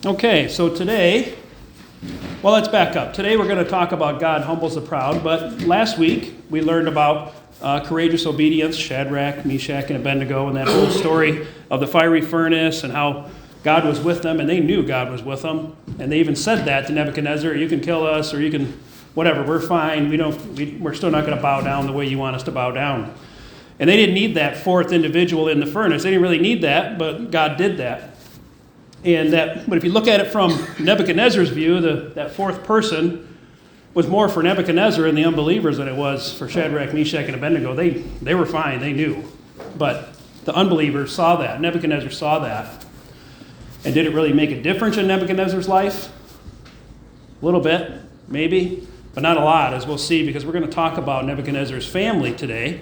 Okay, so today, well, let's back up. Today we're going to talk about God humbles the proud, but last week we learned about courageous obedience, Shadrach, Meshach, and Abednego, and that whole story of the fiery furnace and how God was with them, and they knew God was with them, and they even said that to Nebuchadnezzar, you can kill us, or you can, whatever, we're fine, we're still not going to bow down the way you want us to bow down. And they didn't need that fourth individual in the furnace. They didn't really need that, but God did that. But if you look at it from Nebuchadnezzar's view, that fourth person was more for Nebuchadnezzar and the unbelievers than it was for Shadrach, Meshach, and Abednego. They were fine, they knew. But the unbelievers saw that. Nebuchadnezzar saw that. And did it really make a difference in Nebuchadnezzar's life? A little bit, maybe, but not a lot, as we'll see, because we're going to talk about Nebuchadnezzar's family today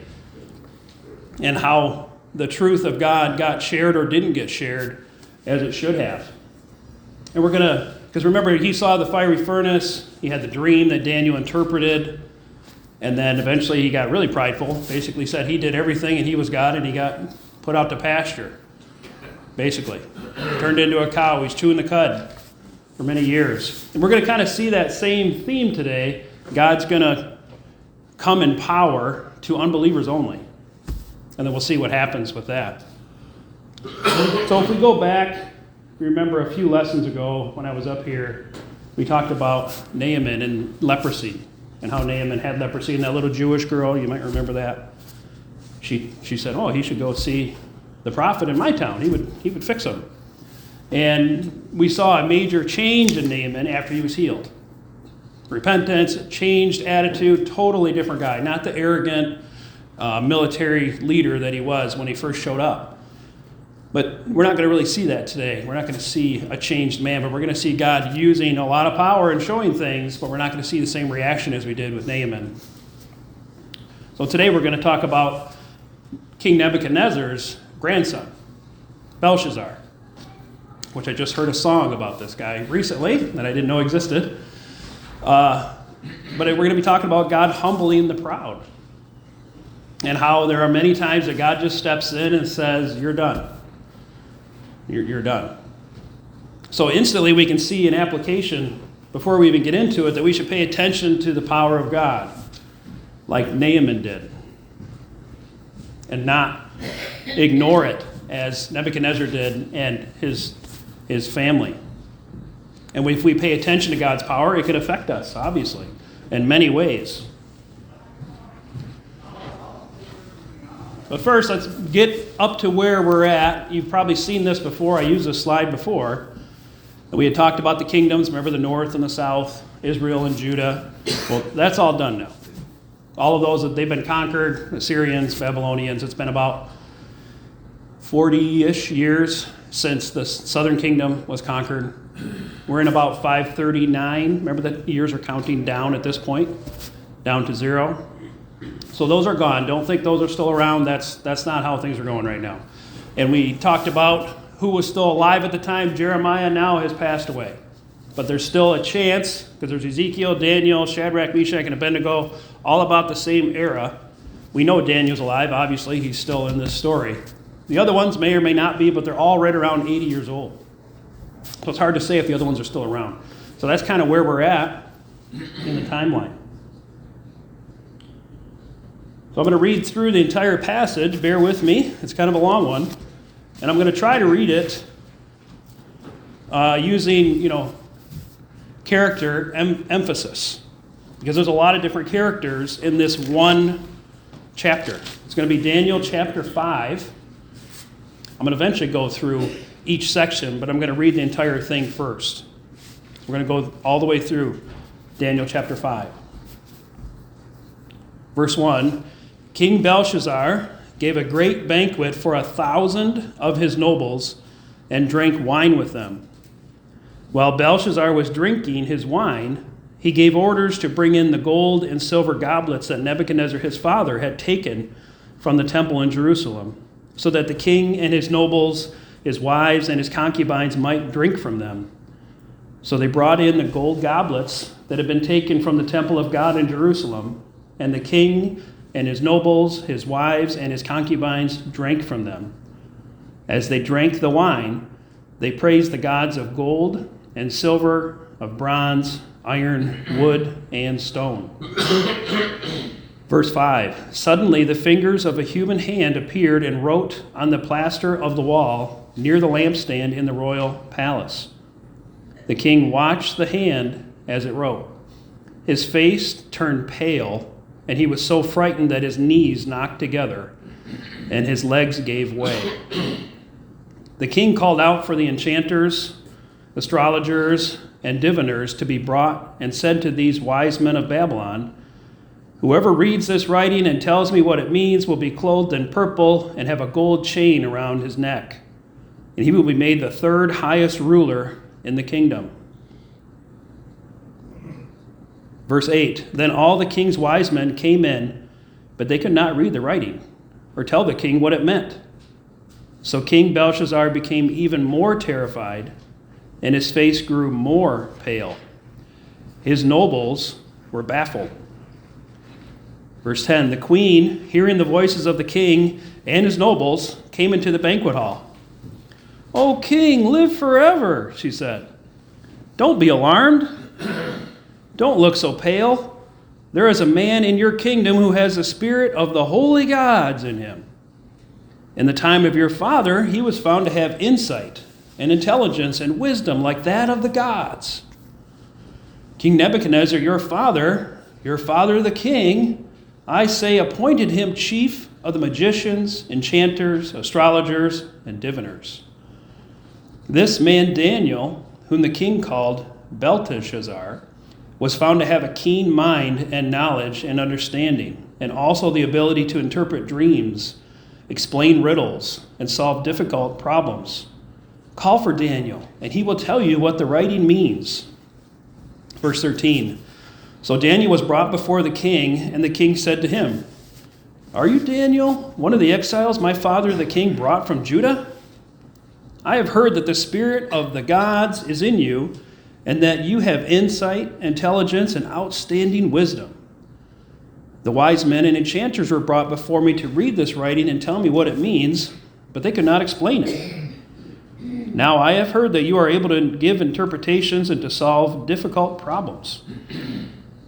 and how the truth of God got shared or didn't get shared as it should have. And because remember, he saw the fiery furnace, he had the dream that Daniel interpreted, and then eventually he got really prideful, basically said he did everything and he was God, and he got put out to pasture, basically. Turned into a cow, he's chewing the cud for many years. And we're going to kind of see that same theme today. God's going to come in power to unbelievers only. And then we'll see what happens with that. So if we go back, remember a few lessons ago when I was up here, we talked about Naaman and leprosy and how Naaman had leprosy, and that little Jewish girl, you might remember that. She said, oh, he should go see the prophet in my town. He would fix him. And we saw a major change in Naaman after he was healed. Repentance, changed attitude, totally different guy. Not the arrogant military leader that he was when he first showed up. But we're not going to really see that today. We're not going to see a changed man, but we're going to see God using a lot of power and showing things, but we're not going to see the same reaction as we did with Naaman. So today we're going to talk about King Nebuchadnezzar's grandson, Belshazzar, which I just heard a song about this guy recently that I didn't know existed. But we're going to be talking about God humbling the proud and how there are many times that God just steps in and says, you're done. You're done. So instantly we can see an application, before we even get into it, that we should pay attention to the power of God, like Naaman did, and not ignore it as Nebuchadnezzar did and his family. And if we pay attention to God's power, it could affect us, obviously, in many ways. But first, let's get up to where we're at. You've probably seen this before. I used this slide before. We had talked about the kingdoms. Remember the north and the south, Israel and Judah. Well, that's all done now. All of those, they've been conquered, Assyrians, Babylonians. It's been about 40-ish years since the southern kingdom was conquered. We're in about 539. Remember that years are counting down at this point, down to 0. So those are gone. Don't think those are still around. That's not how things are going right now. And we talked about who was still alive at the time. Jeremiah now has passed away. But there's still a chance, because there's Ezekiel, Daniel, Shadrach, Meshach, and Abednego, all about the same era. We know Daniel's alive. Obviously, he's still in this story. The other ones may or may not be, but they're all right around 80 years old. So it's hard to say if the other ones are still around. So that's kind of where we're at in the timeline. So I'm going to read through the entire passage. Bear with me. It's kind of a long one. And I'm going to try to read it using, character emphasis. Because there's a lot of different characters in this one chapter. It's going to be Daniel chapter 5. I'm going to eventually go through each section, but I'm going to read the entire thing first. We're going to go all the way through Daniel chapter 5. Verse 1. King Belshazzar gave a great banquet for 1,000 of his nobles and drank wine with them. While Belshazzar was drinking his wine, he gave orders to bring in the gold and silver goblets that Nebuchadnezzar his father had taken from the temple in Jerusalem, so that the king and his nobles, his wives, and his concubines might drink from them. So they brought in the gold goblets that had been taken from the temple of God in Jerusalem, and the king and his nobles, his wives, and his concubines drank from them. As they drank the wine, They praised the gods of gold and silver, of bronze, iron, wood, and stone. Verse 5, suddenly the fingers of a human hand appeared and wrote on the plaster of the wall near the lampstand in the royal palace. The king watched the hand as it wrote. His face turned pale, and he was so frightened that his knees knocked together and his legs gave way. The king called out for the enchanters, astrologers, and diviners to be brought and said to these wise men of Babylon, whoever reads this writing and tells me what it means will be clothed in purple and have a gold chain around his neck, and he will be made the third highest ruler in the kingdom. Verse 8, then all the king's wise men came in, but they could not read the writing or tell the king what it meant. So King Belshazzar became even more terrified, and his face grew more pale. His nobles were baffled. Verse 10, the queen, hearing the voices of the king and his nobles, came into the banquet hall. "O king, live forever," she said. "Don't be alarmed. Don't look so pale. There is a man in your kingdom who has the spirit of the holy gods in him. In the time of your father, he was found to have insight and intelligence and wisdom like that of the gods. King Nebuchadnezzar, your father the king, I say, appointed him chief of the magicians, enchanters, astrologers, and diviners. This man Daniel, whom the king called Belshazzar, was found to have a keen mind and knowledge and understanding, and also the ability to interpret dreams, explain riddles, and solve difficult problems. Call for Daniel, and he will tell you what the writing means." Verse 13, so Daniel was brought before the king, and the king said to him, "Are you Daniel, one of the exiles my father the king brought from Judah? I have heard that the spirit of the gods is in you, and that you have insight, intelligence, and outstanding wisdom. The wise men and enchanters were brought before me to read this writing and tell me what it means, but they could not explain it. Now I have heard that you are able to give interpretations and to solve difficult problems.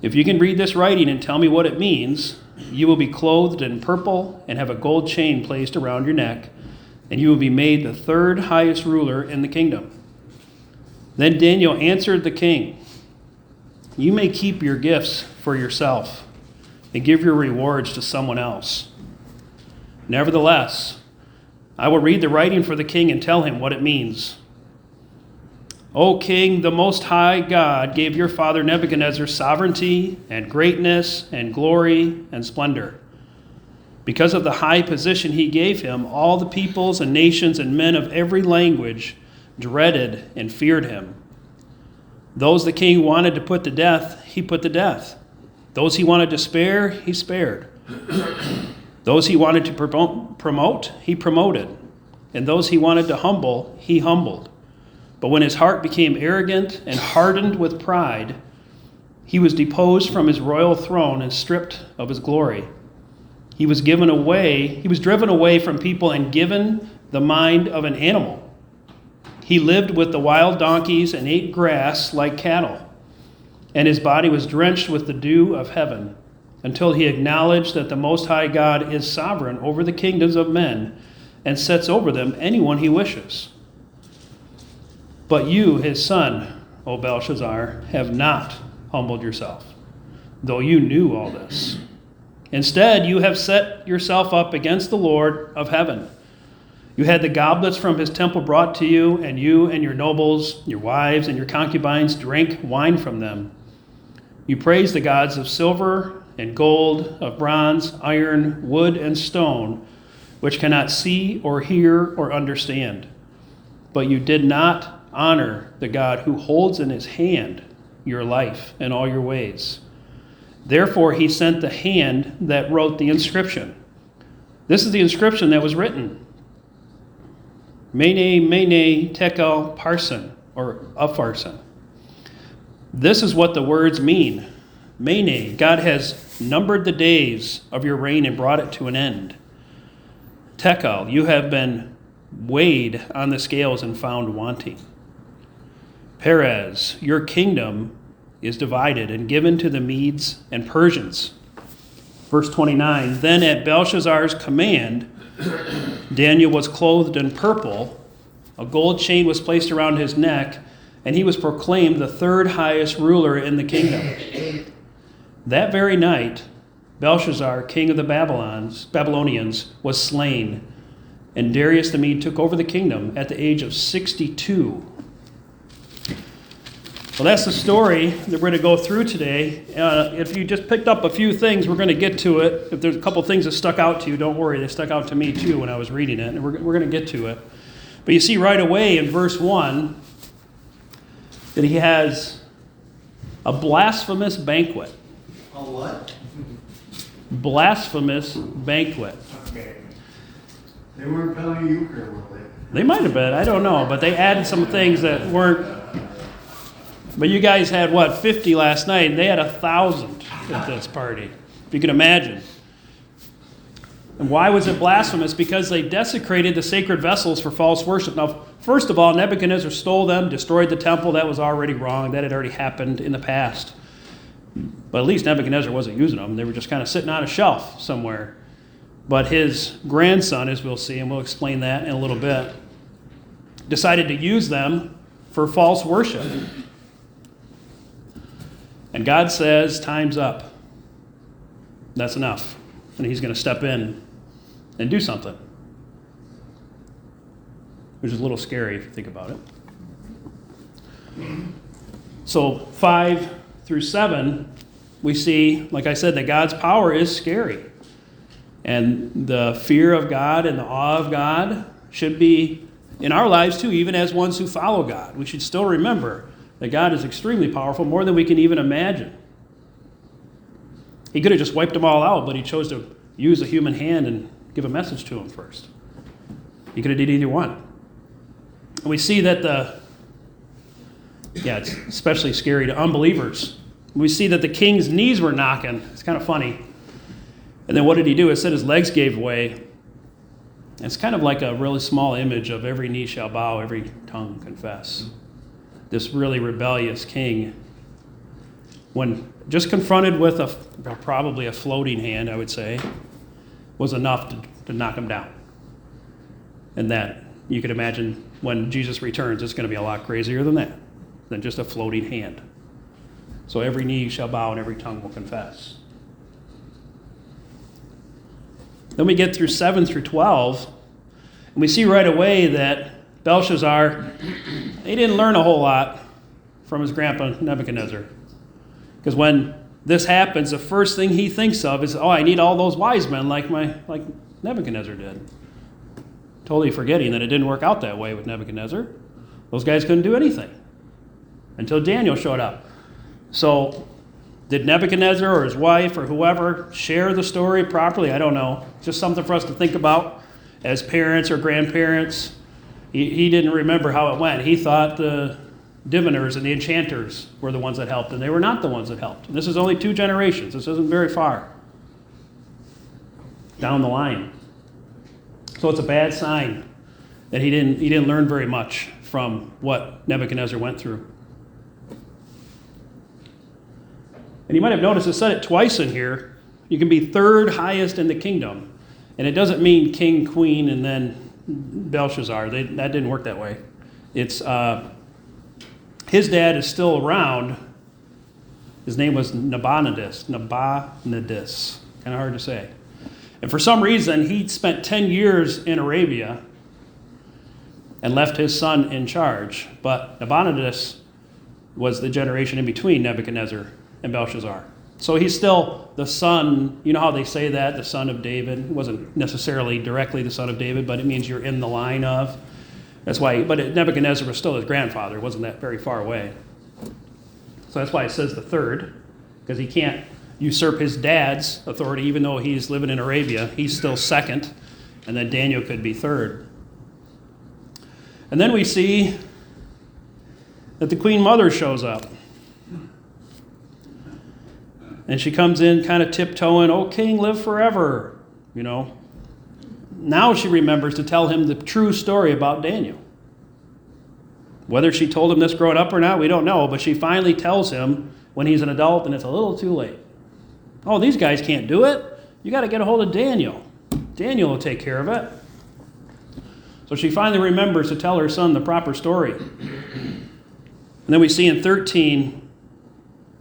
If you can read this writing and tell me what it means, you will be clothed in purple and have a gold chain placed around your neck, and you will be made the third highest ruler in the kingdom." Then Daniel answered the king, "You may keep your gifts for yourself and give your rewards to someone else. Nevertheless, I will read the writing for the king and tell him what it means. O king, the Most High God gave your father Nebuchadnezzar sovereignty and greatness and glory and splendor. Because of the high position he gave him, all the peoples and nations and men of every language dreaded and feared him. Those the king wanted to put to death, he put to death. Those he wanted to spare, he spared. Those he wanted to promote, he promoted. And those he wanted to humble, he humbled. But when his heart became arrogant and hardened with pride, he was deposed from his royal throne and stripped of his glory. He was driven away from people and given the mind of an animal. He lived with the wild donkeys and ate grass like cattle, and his body was drenched with the dew of heaven, until he acknowledged that the Most High God is sovereign over the kingdoms of men and sets over them anyone he wishes. But you, his son, O Belshazzar, have not humbled yourself, though you knew all this. Instead, you have set yourself up against the Lord of heaven. You had the goblets from his temple brought to you, and your nobles, your wives, and your concubines drank wine from them. You praised the gods of silver and gold, of bronze, iron, wood, and stone, which cannot see or hear or understand. But you did not honor the God who holds in his hand your life and all your ways. Therefore, he sent the hand that wrote the inscription. This is the inscription that was written. Mene, mene, tekel, parsin, or upharsin. This is what the words mean. Mene, God has numbered the days of your reign and brought it to an end. Tekel, you have been weighed on the scales and found wanting. Perez, your kingdom is divided and given to the Medes and Persians. Verse 29, then at Belshazzar's command, Daniel was clothed in purple, a gold chain was placed around his neck, and he was proclaimed the third highest ruler in the kingdom. That very night, Belshazzar, king of the Babylonians, was slain, and Darius the Mede took over the kingdom at the age of 62. Well, that's the story that we're going to go through today. If you just picked up a few things, we're going to get to it. If there's a couple things that stuck out to you, don't worry. They stuck out to me, too, when I was reading it, and we're going to get to it. But you see right away in verse 1 that he has a blasphemous banquet. A what? Blasphemous banquet. Okay. They weren't telling you euchre, were they? They might have been. I don't know. But they added some things that weren't. But you guys had, 50 last night, and they had 1,000 at this party, if you can imagine. And why was it blasphemous? Because they desecrated the sacred vessels for false worship. Now, first of all, Nebuchadnezzar stole them, destroyed the temple. That was already wrong. That had already happened in the past. But at least Nebuchadnezzar wasn't using them. They were just kind of sitting on a shelf somewhere. But his grandson, as we'll see, and we'll explain that in a little bit, decided to use them for false worship. And God says, time's up. That's enough. And he's going to step in and do something. Which is a little scary if you think about it. So 5 through 7, we see, like I said, that God's power is scary. And the fear of God and the awe of God should be in our lives too, even as ones who follow God. We should still remember that God is extremely powerful, more than we can even imagine. He could have just wiped them all out, but he chose to use a human hand and give a message to them first. He could have did either one. And we see that it's especially scary to unbelievers. We see that the king's knees were knocking. It's kind of funny. And then what did he do? It said his legs gave way. It's kind of like a really small image of every knee shall bow, every tongue confess. This really rebellious king, when just confronted with probably a floating hand, I would say, was enough to knock him down. And that, you could imagine, when Jesus returns, it's going to be a lot crazier than that, than just a floating hand. So every knee shall bow and every tongue will confess. Then we get through 7 through 12, and we see right away that Belshazzar, he didn't learn a whole lot from his grandpa Nebuchadnezzar. Because when this happens, the first thing he thinks of is, I need all those wise men like Nebuchadnezzar did. Totally forgetting that it didn't work out that way with Nebuchadnezzar. Those guys couldn't do anything until Daniel showed up. So did Nebuchadnezzar or his wife or whoever share the story properly? I don't know. Just something for us to think about as parents or grandparents. He didn't remember how it went. He thought the diviners and the enchanters were the ones that helped, and they were not the ones that helped. And this is only 2 generations. This isn't very far down the line. So it's a bad sign that he didn't learn very much from what Nebuchadnezzar went through. And you might have noticed it said it twice in here. You can be third highest in the kingdom. And it doesn't mean king, queen, and then Belshazzar. That didn't work that way. It's his dad is still around. His name was Nabonidus. Kind of hard to say. And for some reason, he spent 10 years in Arabia and left his son in charge. But Nabonidus was the generation in between Nebuchadnezzar and Belshazzar. So he's still the son, you know how they say that, the son of David. It wasn't necessarily directly the son of David, but it means you're in the line of. That's why, but Nebuchadnezzar was still his grandfather. It wasn't that very far away. So that's why it says the third, because he can't usurp his dad's authority, even though he's living in Arabia. He's still second, and then Daniel could be third. And then we see that the Queen Mother shows up. And she comes in kind of tiptoeing, "O king, live forever," now she remembers to tell him the true story about Daniel. Whether she told him this growing up or not, we don't know, but she finally tells him when he's an adult and it's a little too late. Oh, these guys can't do it. You got to get a hold of Daniel. Daniel will take care of it. So she finally remembers to tell her son the proper story. And then we see in 13,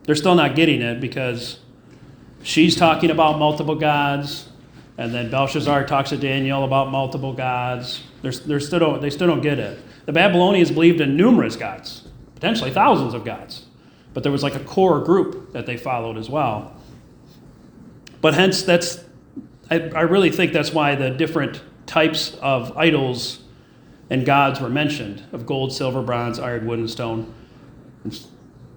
they're still not getting it because she's talking about multiple gods, and then Belshazzar talks to Daniel about multiple gods. They still don't get it. The Babylonians believed in numerous gods, potentially thousands of gods. But there was like a core group that they followed as well. But hence, I really think that's why the different types of idols and gods were mentioned, of gold, silver, bronze, iron, wood, and stone.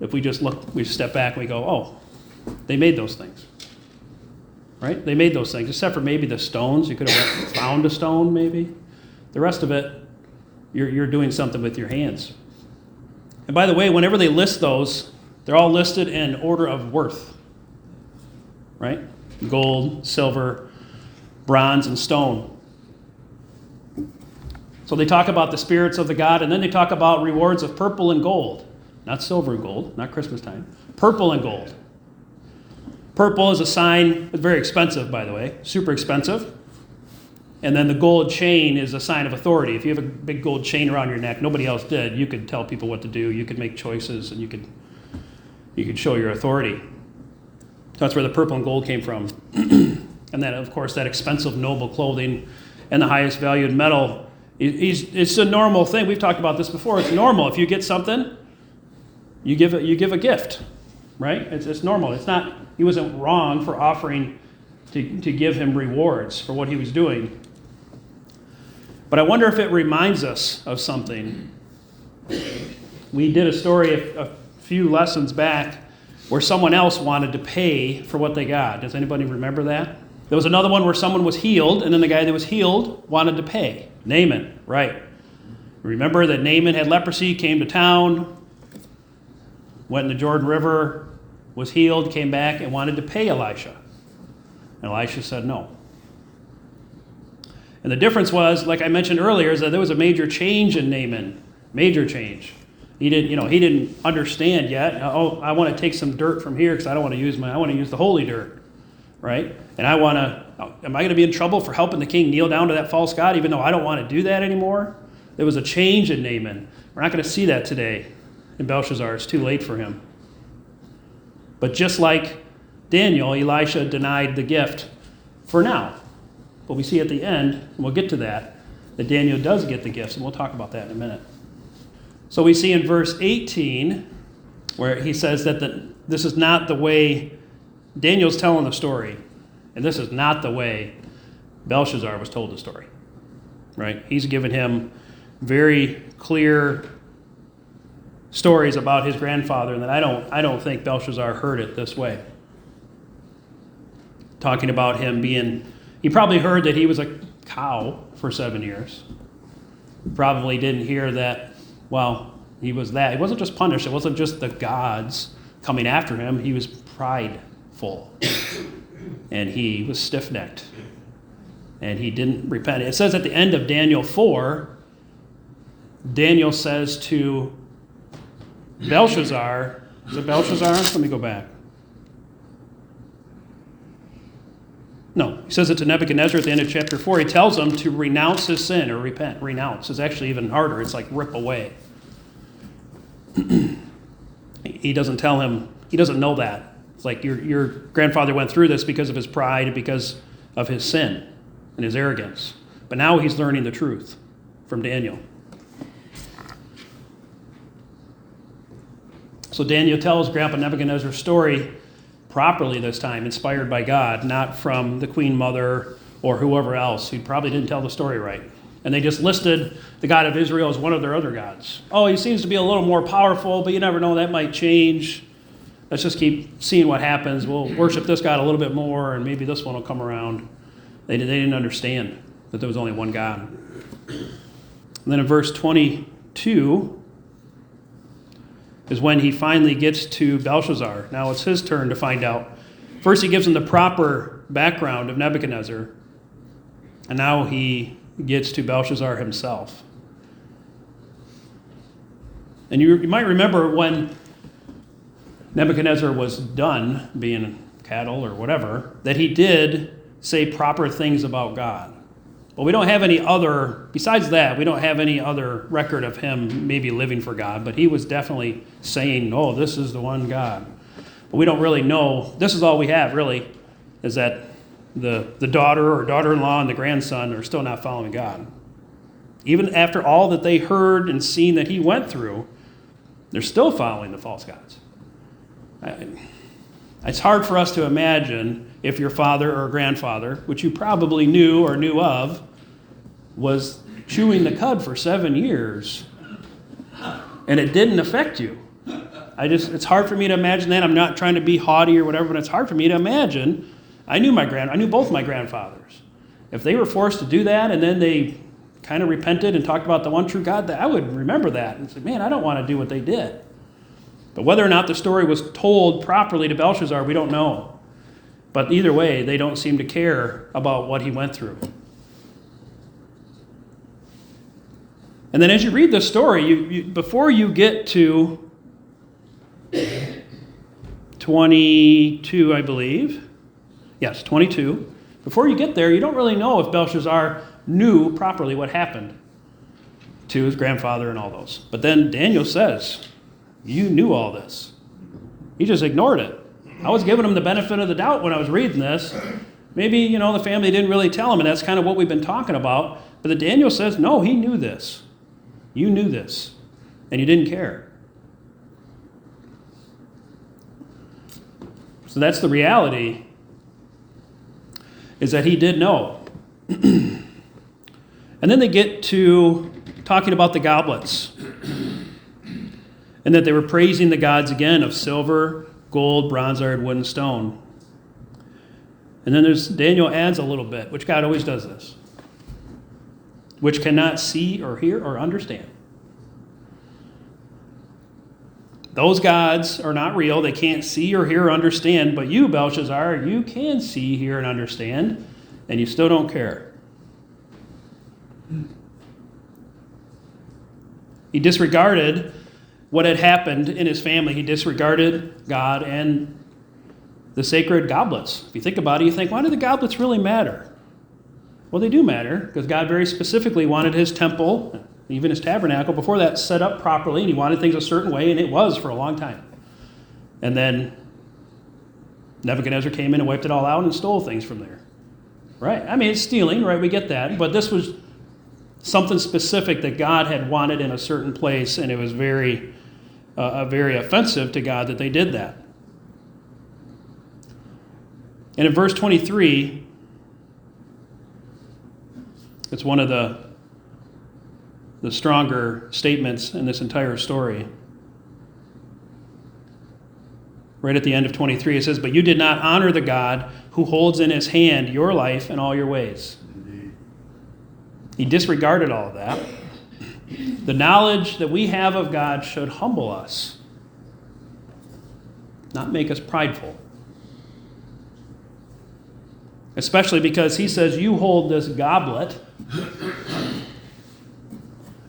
If we just look, we step back and we go, oh, they made those things. Right? They made those things, except for maybe the stones. You could have found a stone, maybe. The rest of it, you're doing something with your hands. And by the way, whenever they list those, they're all listed in order of worth. Right? Gold, silver, bronze, and stone. So they talk about the spirits of the god, and then they talk about rewards of purple and gold. Not silver and gold, not Christmas time. Purple and gold. Purple is a sign, it's very expensive, by the way, super expensive. And then the gold chain is a sign of authority. If you have a big gold chain around your neck, nobody else did, you could tell people what to do, you could make choices, and you could show your authority. So that's where the purple and gold came from. And then, of course, that expensive, noble clothing and the highest valued metal. It's a normal thing. We've talked about this before. It's normal. If you get something, you give a gift, right? It's normal. It's not. He wasn't wrong for offering to give him rewards for what he was doing. But I wonder if it reminds us of something. We did a story a few lessons back where someone else wanted to pay for what they got. Does anybody remember that? There was another one where someone was healed, and then the guy that was healed wanted to pay. Naaman, right. Remember that Naaman had leprosy, came to town, went in the Jordan River, was healed, came back, and wanted to pay Elisha. And Elisha said no. And the difference was, like I mentioned earlier, is that there was a major change in Naaman. Major change. He didn't understand yet. Oh, I want to take some dirt from here because I want to use the holy dirt, right? And am I going to be in trouble for helping the king kneel down to that false god, even though I don't want to do that anymore? There was a change in Naaman. We're not going to see that today in Belshazzar. It's too late for him. But just like Daniel, Elisha denied the gift for now. But we see at the end, and we'll get to that Daniel does get the gifts, and we'll talk about that in a minute. So we see in verse 18 where he says that this is not the way Daniel's telling the story, and this is not the way Belshazzar was told the story, right? He's given him very clear stories about his grandfather, and that I don't think Belshazzar heard it this way. Talking about him he probably heard that he was a cow for 7 years. Probably didn't hear that, well, he was that. He wasn't just punished. It wasn't just the gods coming after him. He was prideful. And he was stiff-necked. And he didn't repent. It says at the end of Daniel 4, Daniel says to Belshazzar, is it Belshazzar? Let me go back. No, he says it to Nebuchadnezzar at the end of chapter 4. He tells him to renounce his sin or repent. Renounce is actually even harder. It's like rip away. He doesn't tell him, he doesn't know that. It's like your grandfather went through this because of his pride and because of his sin and his arrogance. But now he's learning the truth from Daniel. So Daniel tells Grandpa Nebuchadnezzar's story properly this time, inspired by God, not from the queen mother or whoever else who probably didn't tell the story right. And they just listed the God of Israel as one of their other gods. Oh, he seems to be a little more powerful, but you never know, that might change. Let's just keep seeing what happens. We'll worship this God a little bit more, and maybe this one will come around. They didn't understand that there was only one God. And then in verse 22 is when he finally gets to Belshazzar. Now it's his turn to find out. First, he gives him the proper background of Nebuchadnezzar. And now he gets to Belshazzar himself. And you might remember when Nebuchadnezzar was done being cattle or whatever, that he did say proper things about God. But we don't have any other, besides that, we don't have any other record of him maybe living for God, but he was definitely saying, oh, this is the one God. But we don't really know. This is all we have, really, is that the daughter or daughter-in-law and the grandson are still not following God. Even after all that they heard and seen that he went through, they're still following the false gods. It's hard for us to imagine if your father or grandfather, which you probably knew or knew of, was chewing the cud for 7 years and it didn't affect you. It's hard for me to imagine that. I'm not trying to be haughty or whatever, but it's hard for me to imagine. I knew both my grandfathers. If they were forced to do that and then they kind of repented and talked about the one true God, I would remember that and say, man, I don't want to do what they did. But whether or not the story was told properly to Belshazzar, we don't know. But either way, they don't seem to care about what he went through. And then as you read the story, before you get to 22, I believe. Yes, 22. Before you get there, you don't really know if Belshazzar knew properly what happened to his grandfather and all those. But then Daniel says, you knew all this. He just ignored it. I was giving him the benefit of the doubt when I was reading this. Maybe, the family didn't really tell him, and that's kind of what we've been talking about. But then Daniel says, no, he knew this. You knew this, and you didn't care. So that's the reality, is that he did know. And then they get to talking about the goblets, and that they were praising the gods again of silver, gold, bronze, iron, wood, and stone. And then Daniel adds a little bit, which God always does this, which cannot see or hear or understand. Those gods are not real. They can't see or hear or understand. But you, Belshazzar, you can see, hear, and understand, and you still don't care. He disregarded what had happened in his family. He disregarded God and the sacred goblets. If you think about it, you think, why do the goblets really matter? Well, they do matter because God very specifically wanted his temple, even his tabernacle, before that set up properly, and he wanted things a certain way, and it was for a long time. And then Nebuchadnezzar came in and wiped it all out and stole things from there. Right? I mean, it's stealing, right? We get that. But this was something specific that God had wanted in a certain place, and it was very offensive to God that they did that. And in verse 23, it's one of the stronger statements in this entire story. Right at the end of 23, it says, "But you did not honor the God who holds in his hand your life and all your ways." Indeed. He disregarded all of that. The knowledge that we have of God should humble us, not make us prideful. Especially because he says, you hold this goblet.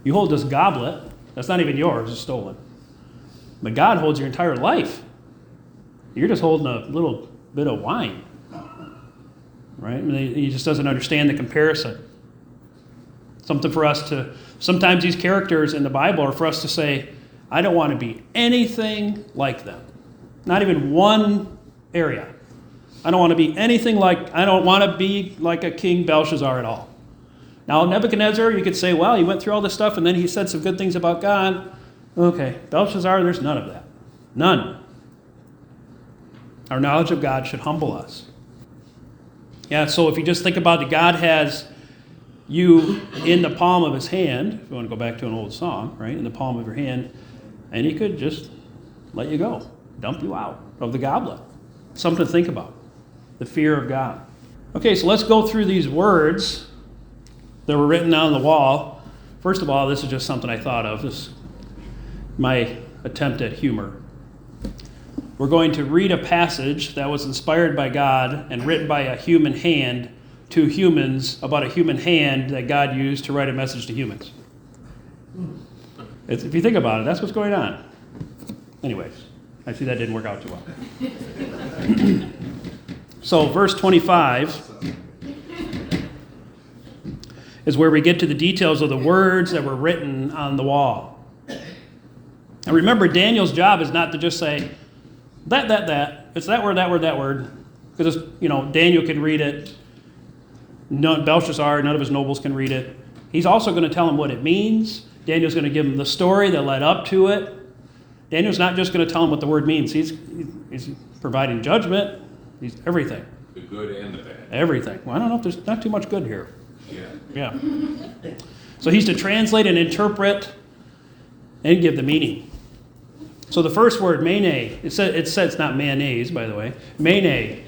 You hold this goblet. That's not even yours, it's stolen. But God holds your entire life. You're just holding a little bit of wine. Right? I mean, he just doesn't understand the comparison. Something for us to, sometimes these characters in the Bible are for us to say, I don't want to be anything like them. Not even one area. I don't want to be I don't want to be like a king Belshazzar at all. Now, Nebuchadnezzar, you could say, well, he went through all this stuff and then he said some good things about God. Okay, Belshazzar, there's none of that. None. Our knowledge of God should humble us. Yeah, so if you just think about it, God has you in the palm of his hand, if you want to go back to an old song, right, in the palm of your hand, and he could just let you go, dump you out of the goblet. Something to think about, the fear of God. Okay, so let's go through these words that were written on the wall. First of all, this is just something I thought of. This is my attempt at humor. We're going to read a passage that was inspired by God and written by a human hand to humans about a human hand that God used to write a message to humans. If you think about it, that's what's going on. Anyways, I see that didn't work out too well. So verse 25 is where we get to the details of the words that were written on the wall. And remember, Daniel's job is not to just say, that. It's that word. Because, Daniel can read it. Belshazzar, none of his nobles can read it. He's also going to tell him what it means. Daniel's going to give him the story that led up to it. Daniel's not just going to tell him what the word means. He's providing judgment. He's everything. The good and the bad. Everything. Well, I don't know if there's not too much good here. Yeah. So he's to translate and interpret and give the meaning. So the first word, mene, it says it's not mayonnaise, by the way. Mene.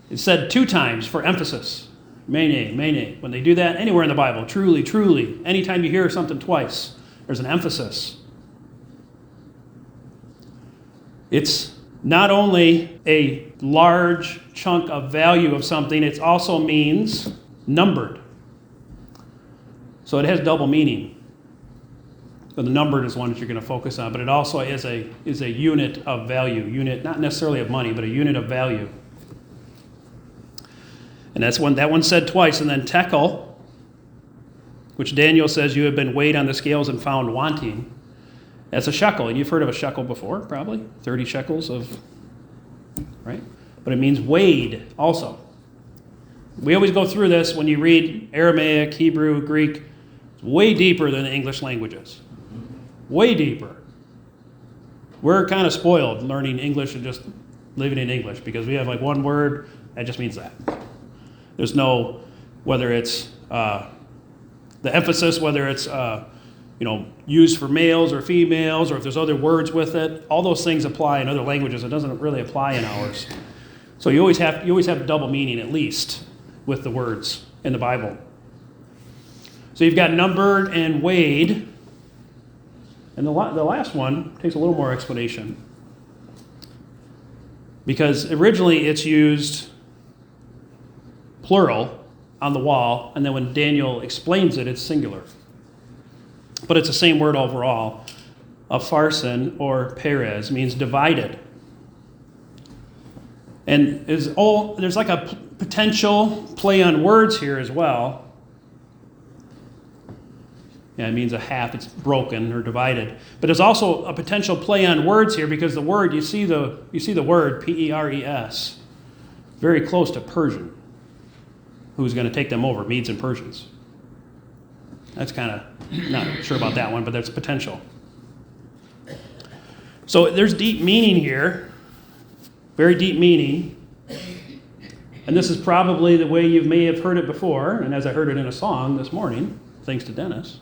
It's said 2 times for emphasis. Mene. When they do that anywhere in the Bible, truly. Anytime you hear something twice, there's an emphasis. It's not only a large chunk of value of something, it also means numbered. So it has double meaning. So the numbered is one that you're going to focus on, but it also is a unit of value. Unit, not necessarily of money, but a unit of value. And that one said twice. And then tekel, which Daniel says you have been weighed on the scales and found wanting. That's a shekel. And you've heard of a shekel before, probably. 30 shekels right? But it means weighed also. We always go through this when you read Aramaic, Hebrew, Greek. It's way deeper than the English languages. Way deeper. We're kind of spoiled learning English and just living in English because we have like one word that just means that. There's no, whether it's the emphasis, whether it's used for males or females, or if there's other words with it. All those things apply in other languages. It doesn't really apply in ours. So you always have double meaning at least with the words in the Bible. So you've got numbered and weighed. And the last one takes a little more explanation. Because originally it's used plural on the wall, and then when Daniel explains it, it's singular. But it's the same word overall. Apharsin or Perez means divided. And there's like a potential play on words here as well. Yeah, it means a half, it's broken or divided. But there's also a potential play on words here because the word, you see the word P-E-R-E-S, very close to Persian. Who's going to take them over? Medes and Persians. That's kind of, not sure about that one, but there's potential. So there's deep meaning here, very deep meaning. And this is probably the way you may have heard it before, and as I heard it in a song this morning, thanks to Dennis.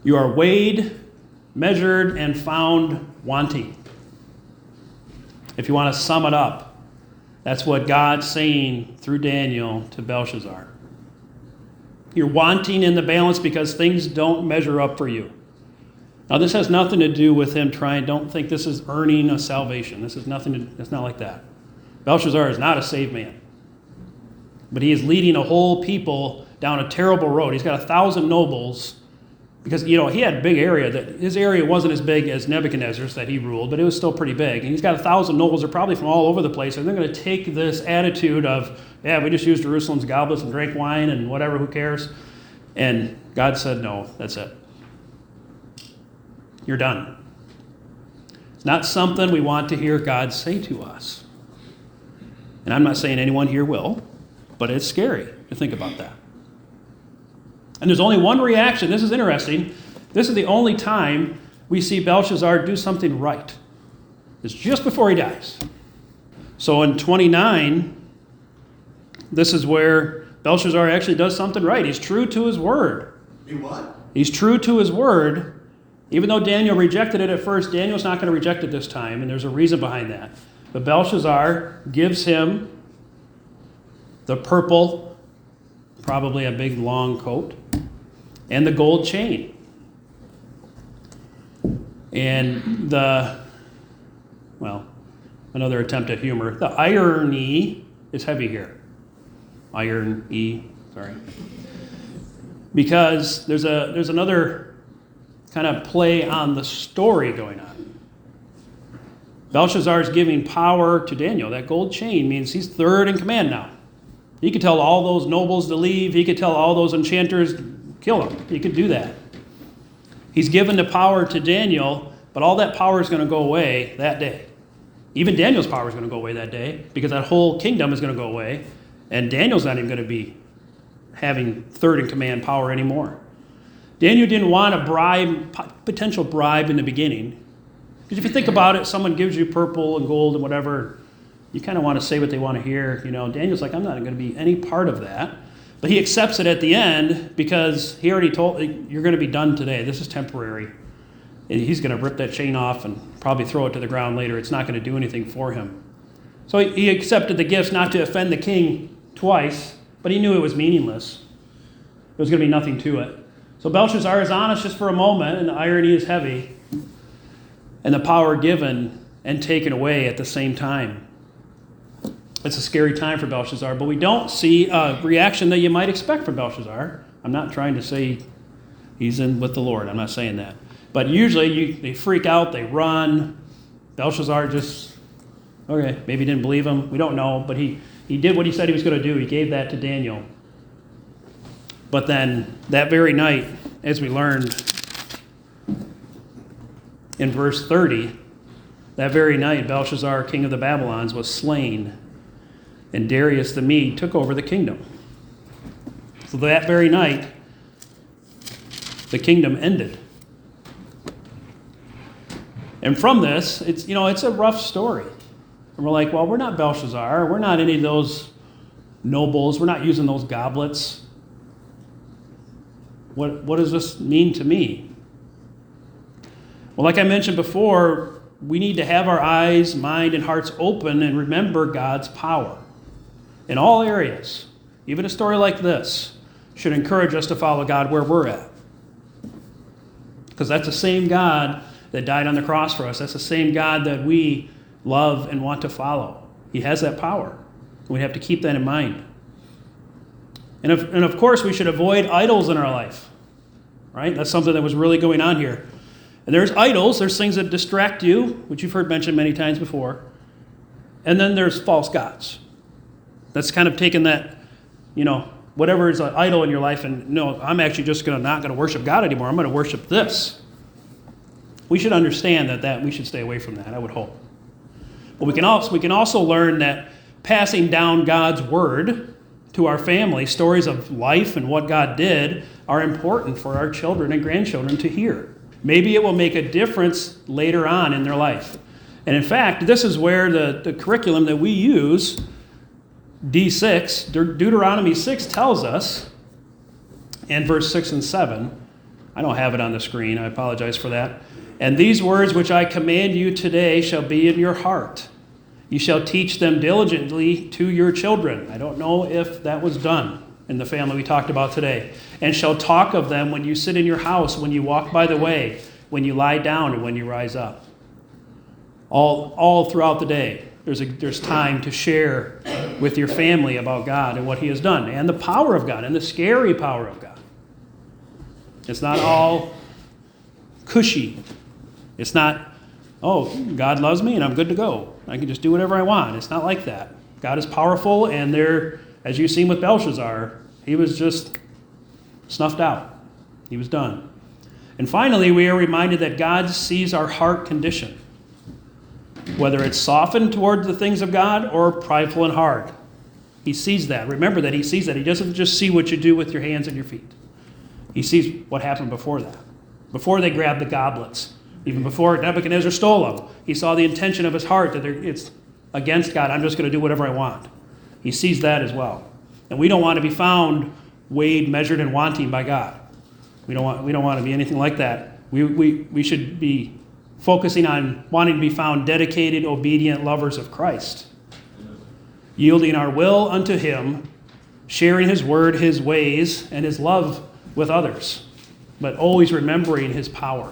You are weighed, measured, and found wanting. If you want to sum it up, that's what God's saying through Daniel to Belshazzar. You're wanting in the balance because things don't measure up for you. Now, this has nothing to do with him don't think this is earning a salvation. It's not like that. Belshazzar is not a saved man. But he is leading a whole people down a terrible road. He's got 1,000 nobles because, he had a big area. His area wasn't as big as Nebuchadnezzar's that he ruled, but it was still pretty big. And he's got 1,000 nobles. They're probably from all over the place. And they're going to take this attitude of, we just used Jerusalem's goblets and drank wine and whatever, who cares? And God said, no, that's it. You're done. It's not something we want to hear God say to us. And I'm not saying anyone here will, but it's scary to think about that. And there's only one reaction. This is interesting. This is the only time we see Belshazzar do something right. It's just before he dies. So in 29, this is where Belshazzar actually does something right. He's true to his word. He what? He's true to his word. Even though Daniel rejected it at first, Daniel's not going to reject it this time, and there's a reason behind that. But Belshazzar gives him the purple, probably a big long coat, and the gold chain. And Another attempt at humor. The irony is heavy here. Iron-y, sorry. Because there's another kind of play on the story going on. Belshazzar is giving power to Daniel. That gold chain means he's third in command now. He could tell all those nobles to leave. He could tell all those enchanters, kill him. He could do that. He's given the power to Daniel, but all that power is going to go away that day. Even Daniel's power is going to go away that day because that whole kingdom is going to go away, and Daniel's not even going to be having third in command power anymore. Daniel didn't want a potential bribe in the beginning. Because if you think about it, someone gives you purple and gold and whatever, you kind of want to say what they want to hear. Daniel's like, I'm not going to be any part of that. But he accepts it at the end because he already told, you're going to be done today. This is temporary. And he's going to rip that chain off and probably throw it to the ground later. It's not going to do anything for him. So he accepted the gifts not to offend the king twice, but he knew it was meaningless. There was going to be nothing to it. So Belshazzar is honest just for a moment, and the irony is heavy, and the power given and taken away at the same time. It's a scary time for Belshazzar, but we don't see a reaction that you might expect from Belshazzar. I'm not trying to say he's in with the Lord. I'm not saying that. But usually they freak out, they run. Belshazzar just, okay, maybe didn't believe him. We don't know, but he did what he said he was going to do. He gave that to Daniel. But then that very night, as we learned in verse 30, that very night Belshazzar, king of the Babylons, was slain, and Darius the Mede took over the kingdom. So that very night, the kingdom ended. And from this, it's a rough story. And we're like, well, we're not Belshazzar. We're not any of those nobles. We're not using those goblets. What does this mean to me? Well, like I mentioned before, we need to have our eyes, mind, and hearts open and remember God's power in all areas. Even a story like this should encourage us to follow God where we're at. Because that's the same God that died on the cross for us. That's the same God that we love and want to follow. He has that power. We have to keep that in mind. And of course, we should avoid idols in our life, right? That's something that was really going on here. And there's idols, there's things that distract you, which you've heard mentioned many times before. And then there's false gods. That's kind of taking that, whatever is an idol in your life, and no, I'm actually just not going to worship God anymore. I'm going to worship this. We should understand that we should stay away from that, I would hope. But we can also learn that passing down God's word to our family, stories of life and what God did, are important for our children and grandchildren to hear. Maybe it will make a difference later on in their life. And in fact, this is where the curriculum that we use, D6, Deuteronomy 6 tells us, in verse 6 and 7, I don't have it on the screen, I apologize for that. And these words which I command you today shall be in your heart. You shall teach them diligently to your children. I don't know if that was done in the family we talked about today. And shall talk of them when you sit in your house, when you walk by the way, when you lie down, and when you rise up. All throughout the day, there's time to share with your family about God and what He has done, and the power of God, and the scary power of God. It's not all cushy. It's not, oh, God loves me and I'm good to go. I can just do whatever I want. It's not like that. God is powerful, and as you've seen with Belshazzar, he was just snuffed out. He was done. And finally, we are reminded that God sees our heart condition, whether it's softened toward the things of God or prideful and hard. He sees that. Remember that He sees that. He doesn't just see what you do with your hands and your feet. He sees what happened before that. Before they grabbed the goblets. Even before Nebuchadnezzar stole them. He saw the intention of his heart that it's against God. I'm just going to do whatever I want. He sees that as well. And we don't want to be found weighed, measured, and wanting by God. We don't want to be anything like that. We should be focusing on wanting to be found dedicated, obedient lovers of Christ. Yielding our will unto Him, sharing His word, His ways, and His love with others, but always remembering His power.